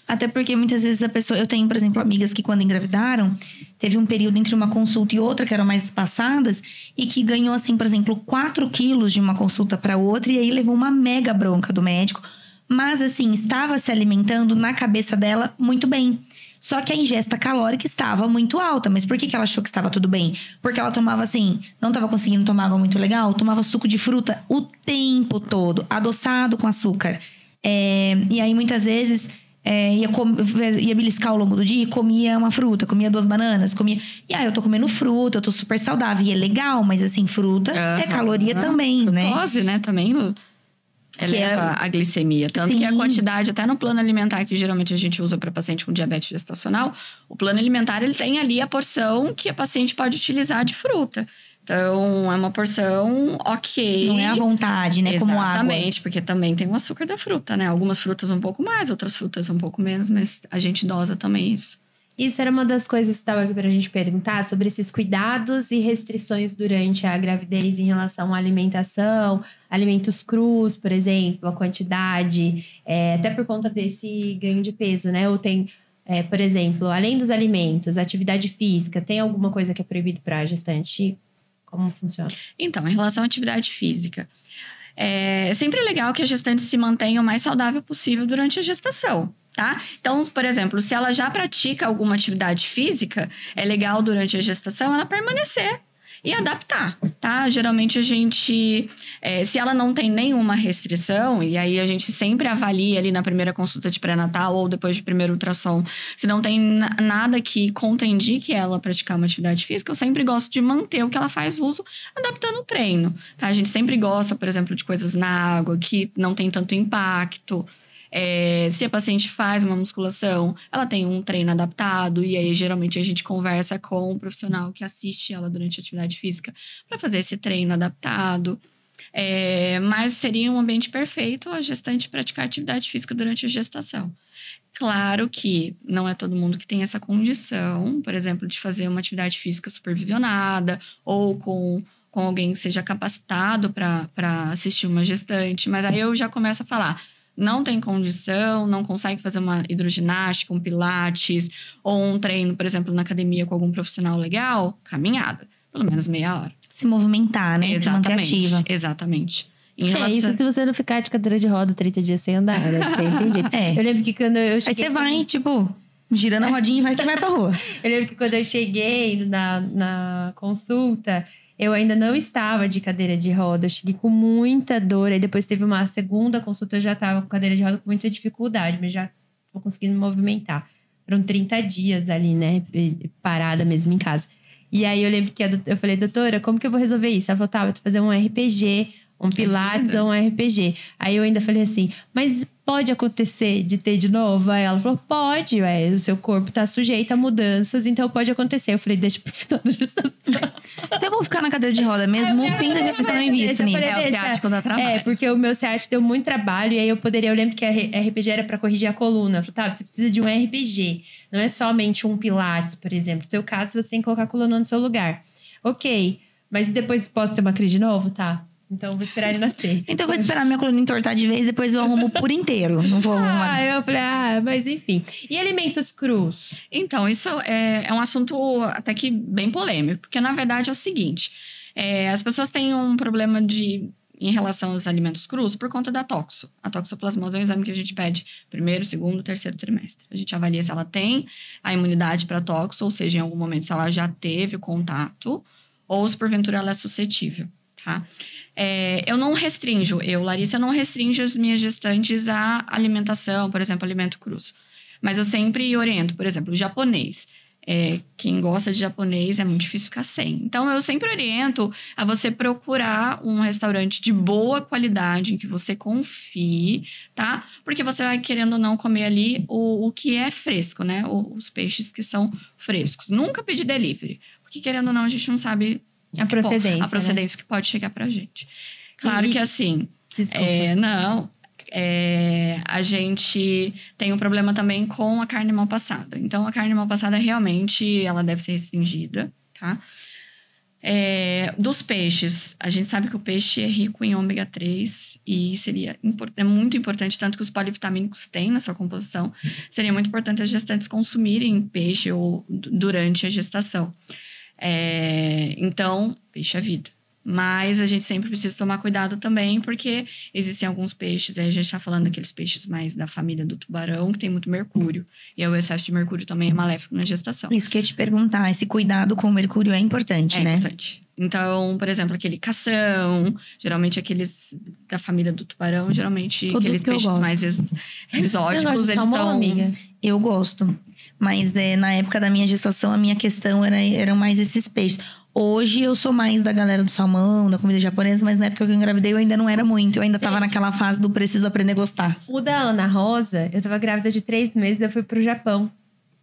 Até porque muitas vezes a pessoa... Eu tenho, por exemplo, amigas que quando engravidaram, teve um período entre uma consulta e outra, que eram mais espaçadas, e que ganhou, assim, por exemplo, 4 quilos de uma consulta para outra, e aí levou uma mega bronca do médico. Mas, assim, estava se alimentando na cabeça dela muito bem. Só que a ingesta calórica estava muito alta. Mas por que ela achou que estava tudo bem? Porque ela tomava, assim, não estava conseguindo tomar água muito legal, tomava suco de fruta o tempo todo, adoçado com açúcar. E aí, muitas vezes... ia beliscar ao longo do dia e comia uma fruta, comia 2 bananas, comia... E aí, eu tô comendo fruta, eu tô super saudável. E é legal, mas assim, fruta é caloria também, né? Frutose, né? Também eleva a glicemia. Tanto Sim. que a quantidade, até no plano alimentar, que geralmente a gente usa para paciente com diabetes gestacional, o plano alimentar, ele tem ali a porção que a paciente pode utilizar de fruta. Então, é uma porção ok. Não é à vontade, né? Como água. Exatamente, porque também tem o açúcar da fruta, né? Algumas frutas um pouco mais, outras frutas um pouco menos, mas a gente dosa também isso. Isso era uma das coisas que estava aqui pra gente perguntar, sobre esses cuidados e restrições durante a gravidez em relação à alimentação, alimentos crus, por exemplo, a quantidade, até por conta desse ganho de peso, né? Ou tem, por exemplo, além dos alimentos, atividade física, tem alguma coisa que é proibido para gestante? Como funciona? Então, em relação à atividade física, é sempre legal que a gestante se mantenha o mais saudável possível durante a gestação, tá? Então, por exemplo, se ela já pratica alguma atividade física, é legal durante a gestação ela permanecer e adaptar, tá? Geralmente a gente, se ela não tem nenhuma restrição, e aí a gente sempre avalia ali na primeira consulta de pré-natal ou depois de primeiro ultrassom, se não tem nada que contraindique ela praticar uma atividade física, eu sempre gosto de manter o que ela faz uso, adaptando o treino, tá? A gente sempre gosta, por exemplo, de coisas na água, que não tem tanto impacto. Se a paciente faz uma musculação, ela tem um treino adaptado, e aí geralmente a gente conversa com o profissional que assiste ela durante a atividade física para fazer esse treino adaptado. Mas seria um ambiente perfeito a gestante praticar atividade física durante a gestação. Claro que não é todo mundo que tem essa condição, por exemplo, de fazer uma atividade física supervisionada ou com alguém que seja capacitado para assistir uma gestante, mas aí eu já começo a falar: não tem condição, não consegue fazer uma hidroginástica, um pilates ou um treino, por exemplo, na academia com algum profissional legal, caminhada, pelo menos meia hora. Se movimentar, né? Se manter ativa. Exatamente. Isso se você não ficar de cadeira de roda 30 dias sem andar, né? Tem jeito. Eu lembro que quando eu cheguei... Aí você vai, tipo, girando a rodinha e vai que vai pra rua. Eu lembro que quando eu cheguei na consulta, eu ainda não estava de cadeira de roda. Eu cheguei com muita dor. Aí depois teve uma segunda consulta, eu já estava com cadeira de roda com muita dificuldade, mas já tô conseguindo me movimentar. Foram 30 dias ali, né? Parada mesmo em casa. E aí eu lembro que eu falei: doutora, como que eu vou resolver isso? Ela falou: tá, eu vou fazer um RPG, um pilates ou um RPG. Aí eu ainda falei assim: mas pode acontecer de ter de novo? Aí ela falou: pode, o seu corpo tá sujeito a mudanças, então pode acontecer. Eu falei: deixa pro final da gestação. Então eu vou ficar na cadeira de roda mesmo, o fim da gestação é invisto nisso. O ciático dá trabalho. Porque o meu ciático deu muito trabalho, e aí eu lembro que a RPG era pra corrigir a coluna. Eu falei: tá, você precisa de um RPG, não é somente um pilates, por exemplo. No seu caso, você tem que colocar a coluna no seu lugar. Ok, mas depois posso ter uma crise de novo? Tá. Então, eu vou esperar ele nascer. Então, eu vou esperar minha coluna entortar de vez, depois eu arrumo por inteiro. Não vou arrumar. Eu falei: mas enfim. E alimentos crus? Então, isso é um assunto até que bem polêmico. Porque, na verdade, é o seguinte. As pessoas têm um problema em relação aos alimentos crus por conta da toxo. A toxoplasmose é um exame que a gente pede primeiro, segundo, terceiro trimestre. A gente avalia se ela tem a imunidade para toxo, ou seja, em algum momento se ela já teve o contato, ou se porventura ela é suscetível, tá? Eu não restringo, Larissa, não restringo as minhas gestantes à alimentação, por exemplo, alimento crus. Mas eu sempre oriento, por exemplo, o japonês. Quem gosta de japonês é muito difícil ficar sem. Então, eu sempre oriento a você procurar um restaurante de boa qualidade, em que você confie, tá? Porque você vai, querendo ou não, comer ali o que é fresco, né? Os peixes que são frescos. Nunca pedir delivery, porque, querendo ou não, a gente não sabe a procedência, que pode chegar pra gente. Claro que assim... Desculpa. A gente tem um problema também com a carne mal passada. Então, a carne mal passada, realmente, ela deve ser restringida, tá? Dos peixes, a gente sabe que o peixe é rico em ômega 3 e é muito importante, tanto que os polivitamínicos têm na sua composição, seria muito importante as gestantes consumirem peixe durante a gestação. Então, peixe é vida. Mas a gente sempre precisa tomar cuidado também, porque existem alguns peixes, aí a gente está falando daqueles peixes mais da família do tubarão, que tem muito mercúrio. E aí o excesso de mercúrio também é maléfico na gestação. Isso que eu ia te perguntar, esse cuidado com o mercúrio é importante, né? É importante. Então, por exemplo, aquele cação, geralmente aqueles da família do tubarão, geralmente Todos aqueles peixes mais exóticos, eles estão... amiga. Eu gosto. Mas na época da minha gestação, a minha questão eram mais esses peixes. Hoje eu sou mais da galera do salmão, da comida japonesa, mas na época que eu engravidei eu ainda não era muito. Eu ainda tava naquela fase do preciso aprender a gostar. O da Ana Rosa, eu tava grávida de 3 meses, eu fui pro Japão.